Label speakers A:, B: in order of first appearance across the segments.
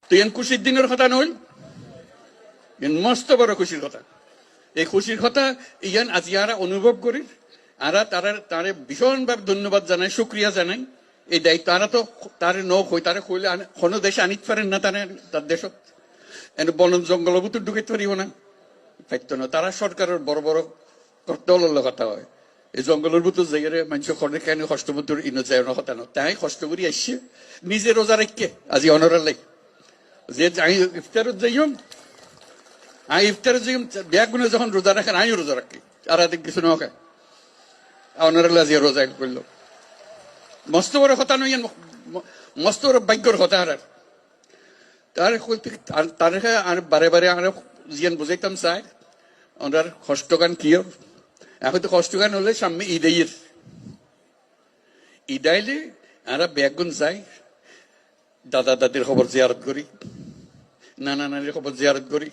A: তো ইয়ান খুশির দিনের কথা নইল, ইয়ান মস্ত বড় খুশির কথা। এই খুশির কথা ইয়ান আজ ইয়ারা অনুভব করি, আরা তারে ভীষণভাবে ধন্যবাদ জানাই, শুক্রিয়া জানাই। এই দায়িত্ব তারা তো তারে নই, তারে কইলে কোনো দেশে আনিতে পারেন না, তার দেশত এনে বন জঙ্গল ভিতর ঢুকাইতে পারিব না, পাইত না। তারা সরকারের বড় বড় দলের কথা হয়, এই জঙ্গলের ভিতর জায়গায় মানুষ খড়ে কেন কষ্ট মতো ইনো যায় না কথা না। তাই কষ্ট করি আসছে নিজে রোজা রেখে আজি অনরার লাই যে ইফতারত যাইম, আমি ইফতারে যাইম ব্যাগ গুনে যখন রোজা রাখেন আমিও রোজা রাখি, আর আদিক কিছু না খায় অনরাল আজি রোজা করলো। মস্ত বড় কথা নই, মস্ত বড় ভাগ্যর কথা। আর তার আর বারে বারে আর জিয়ান বুঝাইতাম চাই ওনার কষ্টগান কি। এখন তো কষ্টগান হলে সামনে ঈদের ঈদ আইলে আমরা ব্যাগুন যাই, দাদা দাদির খবর জিয়ারত করি, নানা নানির খবর জিয়ারত করি,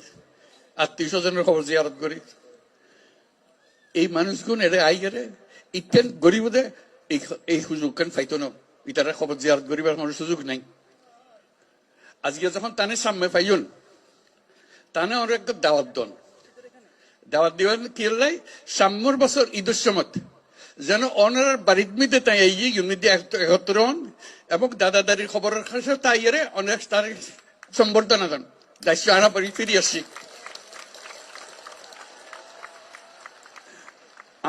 A: আত্মীয় স্বজনের খবর জিয়ারত করি। এই মানুষগুন এরে আই গেলে ইতেন গরিব দে এই সুযোগ কেন পাইতো না, ইতারা খবর জিয়ারত করিবার কোনো সুযোগ নাই। আজকে যখন তানে সামনে পাইন তানে ওর একটা দাওয়াত দন, দাওয়াত দিবেন কি লাই সাম্যর বছর ঈদের সময় যেন অনার বাড়ির মিতে তাই এই ইউনিটি একত্র হন এবং দাদা দাদির খবরের কাছে তাই এরে অনেক তার সম্বর্ধনা দেন। দায়িত্ব আনা পারি ফিরে আসছি।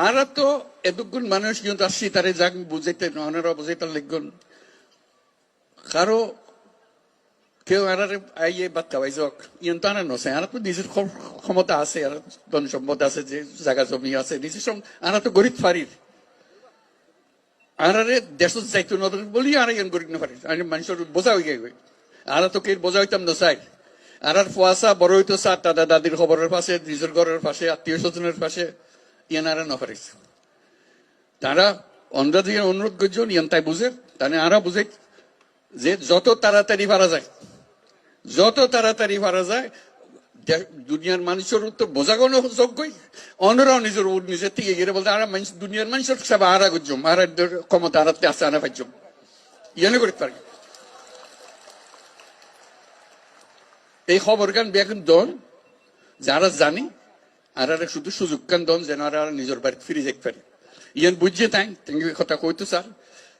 A: আর তো এতক্ষণ মানুষ কিন্তু আসছি তারে যাক বুঝাইতে অনারা বুঝাইতে লিখুন কারো কেউ আর আইয়ে বাচ্চা পাই যাক ইয়ন তো আনা নছে। আর তো নিজের ক্ষমতা আছে, আর ধন সম্পদ আছে, যে জায়গা জমি আছে নিজের সঙ্গে আর তো গরিব ফারির আর দেশ যাইতো না বলি আর ইয়ন গরিব না ফারির মানুষের বোঝা হয়ে গেছে। আর তো কে বোঝা হইতাম না চাই, আর ফুয়াশা বড় হইতো চা দাদা দাদির খবরের পাশে, নিজের ঘরের পাশে, আত্মীয় স্বজনের পাশে ইয়ান আর না পারিস। তারা অন্ধা দিয়ে অনুরোধ করছেন ইয়ান তাই বুঝে তাহলে আরা বুঝে যে যত তাড়াতাড়ি পারা যায়, যত তাড়াতাড়ি পারা যায় দুনিয়ার মানুষের তো বোঝাগোনো যোগ্যই অন্যরাও নিজের থেকে গিয়ে বলতে আর দুনিয়ার মানুষের সব আরা করছম আর ক্ষমতা আরাতে আসে আনা পাইছম ইয়ানে করতে পারি। এই খবর গান বেগুন দন যারা জানি আর শুধু সুযোগ কান দন যেন আর নিজের বাড়ি ফিরে যেতে পারি। ইয়ান বুঝছে তাই কথা কইতো স্যার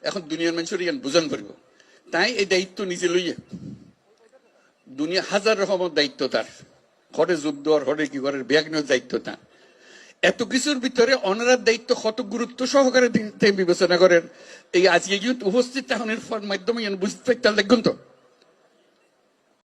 A: এখন দুনিয়ার মানুষের ইয়ান বুঝান পারব। তাই এই দায়িত্ব নিজে লইয়ে দুনিয়া হাজার রকমের দায়িত্ব তার, হরে যুদ্ধ আর হরে কি করে ব্যাগনের দায়িত্ব তার। এত কিছুর ভিতরে অনারার দায়িত্ব কত গুরুত্ব সহকারে বিবেচনা করেন এই আজকে উপস্থিত তাহনের মাধ্যমে বুঝতে পারতাম দেখুন তো।